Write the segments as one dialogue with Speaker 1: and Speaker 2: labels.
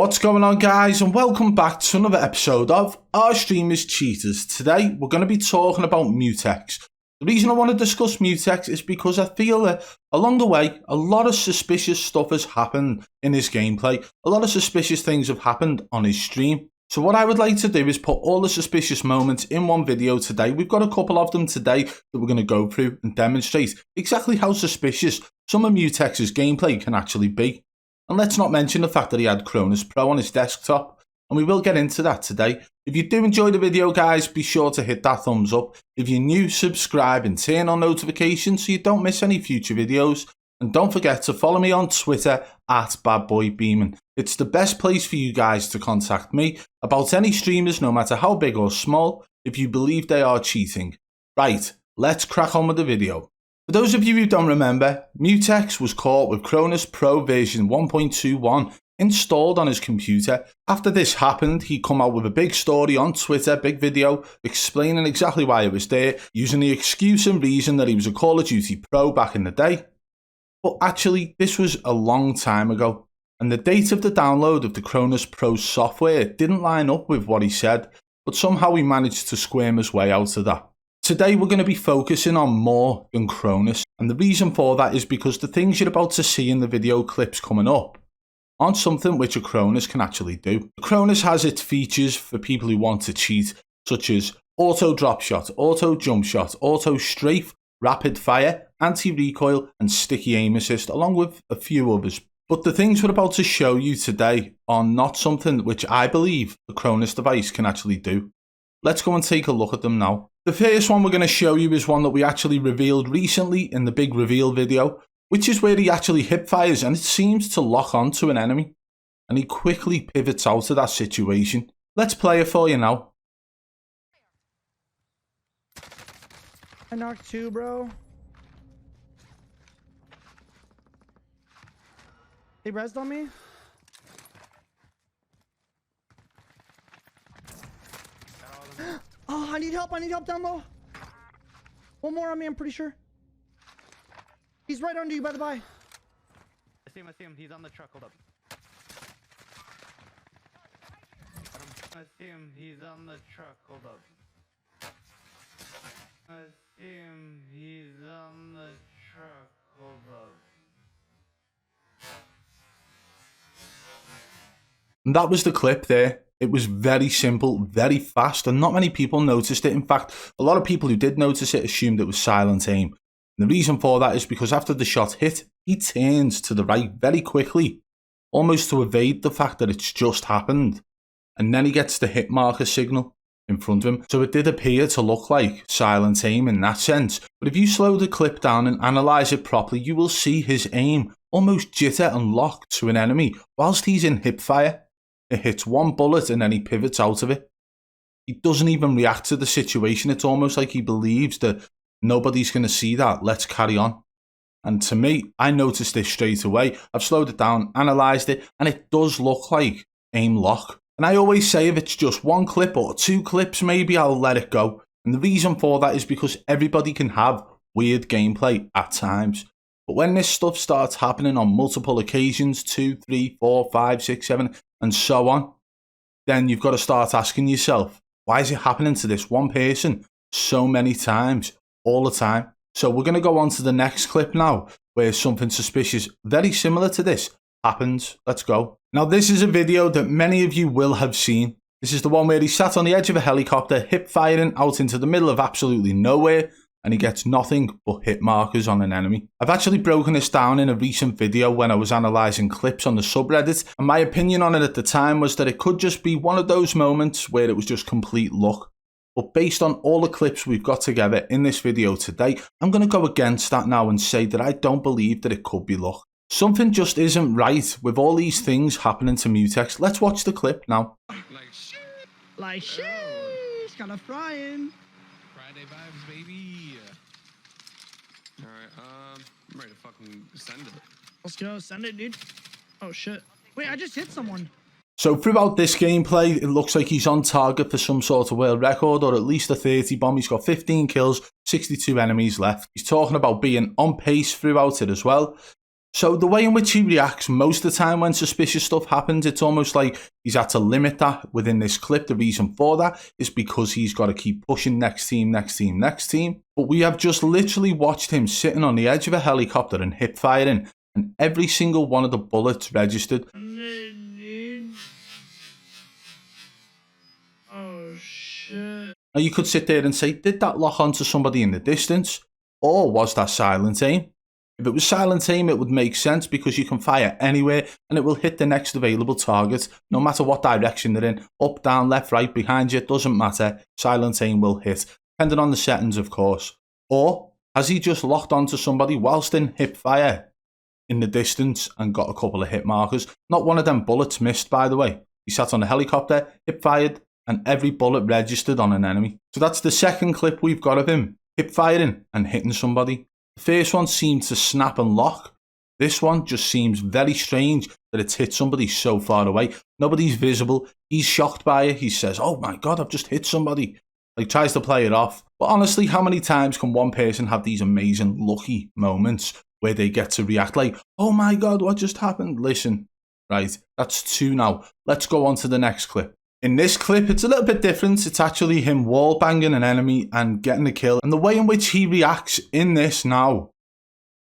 Speaker 1: What's going on, guys, and welcome back to another episode of Our Streamers Cheaters. Today we're going to be talking about Mutex. The reason I want to discuss Mutex is because I feel that along the way a lot of suspicious stuff has happened in his gameplay. A lot of suspicious things have happened on his stream. So what I would like to do is put all the suspicious moments in one video today. We've got a couple of them today that we're going to go through and demonstrate exactly how suspicious some of Mutex's gameplay can actually be. And let's not mention the fact that he had Cronus Pro on his desktop, and we will get into that today. If you do enjoy the video, guys, be sure to hit that thumbs up. If you're new, subscribe and turn on notifications so you don't miss any future videos. And don't forget to follow me on Twitter at BadBoy Beaman. It's the best place for you guys to contact me about any streamers, no matter how big or small, if you believe they are cheating. Right, let's crack on with the video. For those of you who don't remember, Mutex was caught with Cronus Pro version 1.21 installed on his computer. After this happened, he come out with a big story on Twitter, big video, explaining exactly why it was there, using the excuse and reason that he was a Call of Duty Pro back in the day. But actually, this was a long time ago, and the date of the download of the Cronus Pro software didn't line up with what he said, but somehow he managed to squirm his way out of that. Today we're going to be focusing on more than Cronus, and the reason for that is because the things you're about to see in the video clips coming up aren't something which a Cronus can actually do. Cronus has its features for people who want to cheat, such as auto drop shot, auto jump shot, auto strafe, rapid fire, anti-recoil and sticky aim assist, along with a few others. But the things we're about to show you today are not something which I believe the Cronus device can actually do. Let's go and take a look at them now. The first one we're going to show you is one that we actually revealed recently in the big reveal video, which is where he actually hip fires and it seems to lock onto an enemy, and he quickly pivots out of that situation. Let's play it for you now.
Speaker 2: I knocked two, bro. They rezzed on me. Oh, I need help down low. One more on me, I'm pretty sure. He's right under you, by the by.
Speaker 3: I see him, he's on the truck, hold up. I see him, he's on the truck, hold up. I see him, he's on the truck, hold up.
Speaker 1: And that was the clip there. It was very simple, very fast, and not many people noticed it. In fact, a lot of people who did notice it assumed it was silent aim. And the reason for that is because after the shot hit, he turns to the right very quickly, almost to evade the fact that it's just happened. And then he gets the hit marker signal in front of him. So it did appear to look like silent aim in that sense. But if you slow the clip down and analyse it properly, you will see his aim almost jitter and lock to an enemy whilst he's in hip fire. It hits one bullet and then he pivots out of it. He doesn't even react to the situation. It's almost like he believes that nobody's going to see that. Let's carry on. And to me, I noticed this straight away. I've slowed it down, analysed it, and it does look like aim lock. And I always say if it's just one clip or two clips, maybe I'll let it go. And the reason for that is because everybody can have weird gameplay at times. But when this stuff starts happening on multiple occasions, 2, 3, 4, 5, 6, 7, and so on, then you've got to start asking yourself, why is it happening to this one person so many times, all the time? So we're going to go on to the next clip now, where something suspicious, very similar to this, happens. Let's go. Now this is a video that many of you will have seen. This is the one where he sat on the edge of a helicopter, hip firing out into the middle of absolutely nowhere, and he gets nothing but hit markers on an enemy. I've actually broken this down in a recent video when I was analysing clips on the subreddit, and my opinion on it at the time was that it could just be one of those moments where it was just complete luck. But based on all the clips we've got together in this video today, I'm going to go against that now and say that I don't believe that it could be luck. Something just isn't right with all these things happening to Mutex. Let's watch the clip now.
Speaker 2: Like shit. It's kind of frying.
Speaker 4: Friday vibes, baby. Alright, I'm ready to fucking send it.
Speaker 2: Let's go, send it, dude. Oh shit. Wait, I just hit someone.
Speaker 1: So throughout this gameplay, it looks like he's on target for some sort of world record, or at least a 30 bomb. He's got 15 kills, 62 enemies left. He's talking about being on pace throughout it as well. So the way in which he reacts most of the time when suspicious stuff happens, it's almost like he's had to limit that within this clip. The reason for that is because he's got to keep pushing next team, next team, next team. But we have just literally watched him sitting on the edge of a helicopter and hip firing, and every single one of the bullets registered.
Speaker 3: Oh shit.
Speaker 1: Now you could sit there and say, did that lock onto somebody in the distance? Or was that silent aim? If it was silent aim, it would make sense because you can fire anywhere and it will hit the next available target, no matter what direction they're in. Up, down, left, right, behind you, it doesn't matter. Silent aim will hit, depending on the settings, of course. Or has he just locked onto somebody whilst in hip fire in the distance and got a couple of hit markers? Not one of them bullets missed, by the way. He sat on a helicopter, hip fired, and every bullet registered on an enemy. So that's the second clip we've got of him, hip firing and hitting somebody. The first one seemed to snap and lock. This one just seems very strange that it's hit somebody so far away. Nobody's visible. He's shocked by it. He says, oh my God, I've just hit somebody. Like, tries to play it off. But honestly, how many times can one person have these amazing lucky moments where they get to react like, oh my God, what just happened? Listen, right, that's two now. Let's go on to the next clip. In this clip, it's a little bit different. It's actually him wall banging an enemy and getting the kill. And the way in which he reacts in this now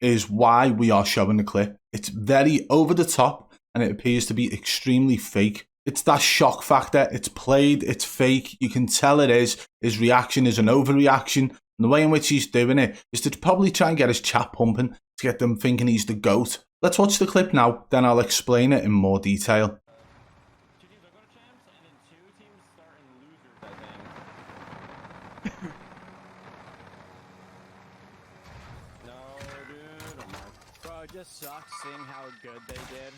Speaker 1: is why we are showing the clip. It's very over the top and it appears to be extremely fake. It's that shock factor. It's played, it's fake. You can tell it is. His reaction is an overreaction. And the way in which he's doing it is to probably try and get his chat pumping to get them thinking he's the GOAT. Let's watch the clip now, then I'll explain it in more detail.
Speaker 5: It just sucks seeing how good they did.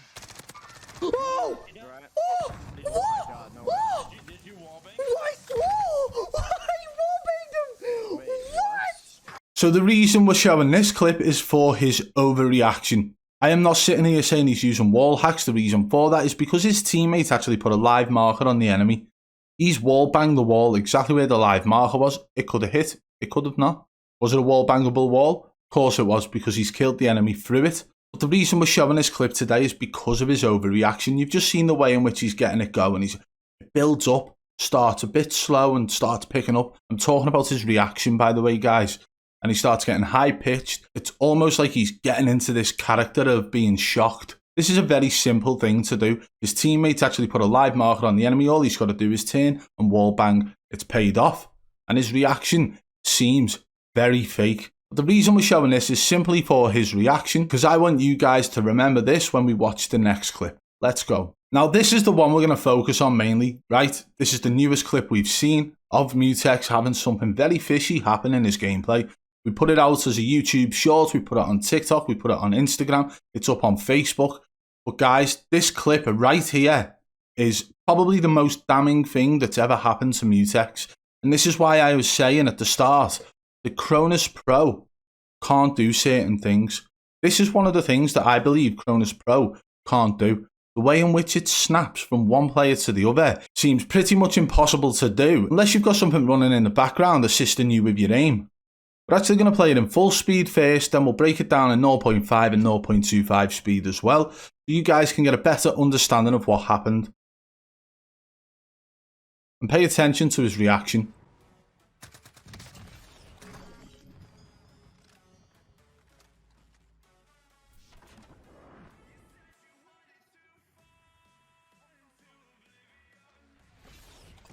Speaker 2: Oh!
Speaker 5: Right?
Speaker 2: Oh!
Speaker 5: Oh my God, no way.
Speaker 4: Did you wallbang?
Speaker 2: What? Oh! I wallbanged him!
Speaker 5: Wait,
Speaker 2: What?
Speaker 1: So the reason we're showing this clip is for his overreaction. I am not sitting here saying he's using wall hacks. The reason for that is because his teammate actually put a live marker on the enemy. He's wall banged the wall exactly where the live marker was. It could have hit. It could have not. Was it a wall bangable wall? Of course it was, because he's killed the enemy through it. But the reason we're showing this clip today is because of his overreaction. You've just seen the way in which he's getting it going. It builds up, starts a bit slow and starts picking up. I'm talking about his reaction, by the way, guys. And he starts getting high-pitched. It's almost like he's getting into this character of being shocked. This is a very simple thing to do. His teammates actually put a live marker on the enemy. All he's got to do is turn and wall bang. It's paid off. And his reaction seems very fake. But the reason we're showing this is simply for his reaction, because I want you guys to remember this when we watch the next clip. Let's go. Now, this is the one we're going to focus on mainly, right? This is the newest clip we've seen of Mutex having something very fishy happen in his gameplay. We put it out as a YouTube short, we put it on TikTok, we put it on Instagram, it's up on Facebook. But guys, this clip right here is probably the most damning thing that's ever happened to Mutex. And this is why I was saying at the start, the Cronus Pro can't do certain things. This is one of the things that I believe Cronus Pro can't do. The way in which it snaps from one player to the other seems pretty much impossible to do, unless you've got something running in the background assisting you with your aim. We're actually going to play it in full speed first, then we'll break it down in 0.5 and 0.25 speed as well, so you guys can get a better understanding of what happened. And pay attention to his reaction.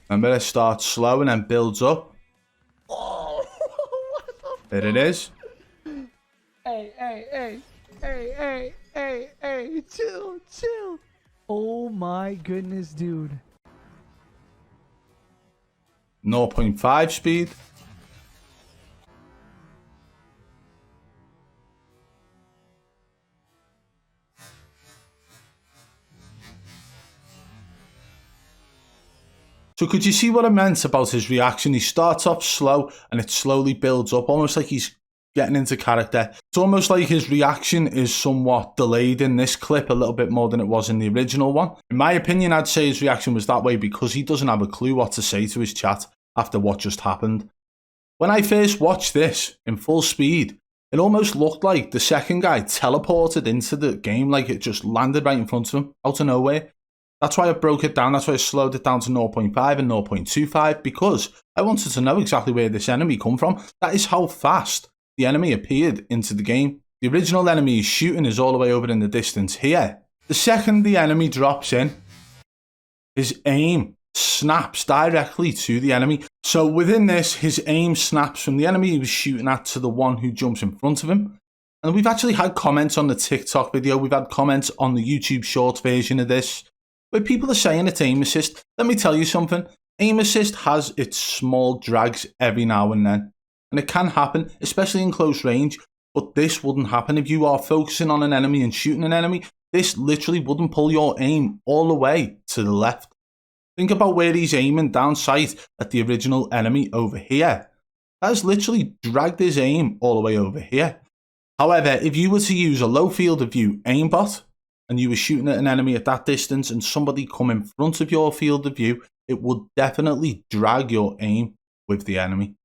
Speaker 1: Remember, it starts slow and then builds up.
Speaker 2: Oh, what the
Speaker 1: There it is.
Speaker 2: Hey, chill. Oh my goodness, dude.
Speaker 1: 0.5 speed. So could you see what I meant about his reaction? He starts off slow and it slowly builds up, almost like he's getting into character. It's almost like his reaction is somewhat delayed in this clip a little bit more than it was in the original one. In my opinion, I'd say his reaction was that way because he doesn't have a clue what to say to his chat after what just happened. When I first watched this in full speed, It almost looked like the second guy teleported into the game, like it just landed right in front of him, out of nowhere. That's why I broke it down, that's why I slowed it down to 0.5 and 0.25, because I wanted to know exactly where this enemy come from. That is how fast the enemy appeared into the game. The original enemy is shooting is all the way over in the distance here. The second the enemy drops in, his aim snaps directly to the enemy. So within this, his aim snaps from the enemy he was shooting at to the one who jumps in front of him. And we've actually had comments on the TikTok video, we've had comments on the YouTube Shorts version of this, where people are saying it's aim assist. Let me tell you something, aim assist has its small drags every now and then. And it can happen, especially in close range, but this wouldn't happen if you are focusing on an enemy and shooting an enemy. This literally wouldn't pull your aim all the way to the left. Think about where he's aiming down sight at the original enemy over here. That has literally dragged his aim all the way over here. However, if you were to use a low field of view aimbot and you were shooting at an enemy at that distance and somebody come in front of your field of view, it would definitely drag your aim with the enemy.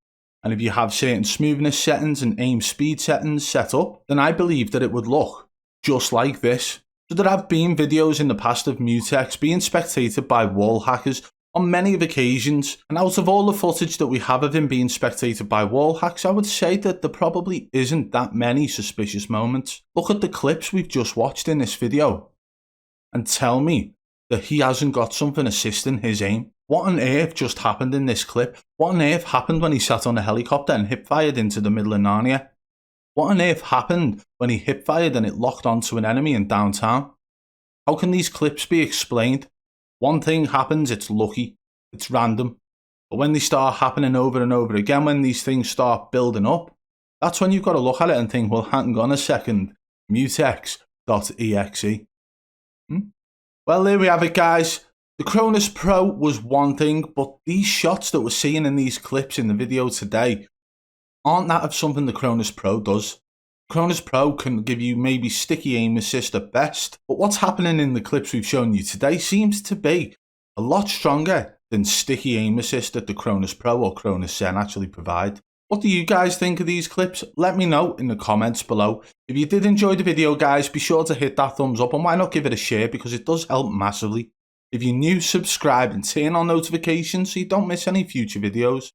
Speaker 1: And if you have certain smoothness settings and aim speed settings set up, then I believe that it would look just like this. So there have been videos in the past of Mutex being spectated by wall hackers on many of occasions, and out of all the footage that we have of him being spectated by wall hacks, I would say that there probably isn't that many suspicious moments. Look at the clips we've just watched in this video and tell me that he hasn't got something assisting his aim. What on earth just happened in this clip? What on earth happened when he sat on a helicopter and hip-fired into the middle of Narnia? What on earth happened when he hip-fired and it locked onto an enemy in downtown? How can these clips be explained? One thing happens, it's lucky, it's random. But when they start happening over and over again, when these things start building up, that's when you've got to look at it and think, well, hang on a second, Mutex.Exe. Well, there we have it, guys. The Cronus Pro was one thing, but these shots that we're seeing in these clips in the video today aren't that of something the Cronus Pro does. Cronus Pro can give you maybe sticky aim assist at best, but what's happening in the clips we've shown you today seems to be a lot stronger than sticky aim assist that the Cronus Pro or Cronus Zen actually provide. What do you guys think of these clips? Let me know in the comments below. If you did enjoy the video, guys, be sure to hit that thumbs up and why not give it a share, because it does help massively. If you're new, subscribe and turn on notifications so you don't miss any future videos.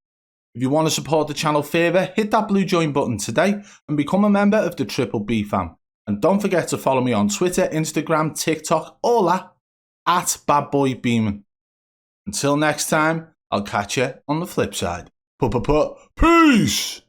Speaker 1: If you want to support the channel further, hit that blue join button today and become a member of the Triple B fam. And don't forget to follow me on Twitter, Instagram, TikTok, all that, at BadBoy Beaman. Until next time, I'll catch you on the flip side. Peace!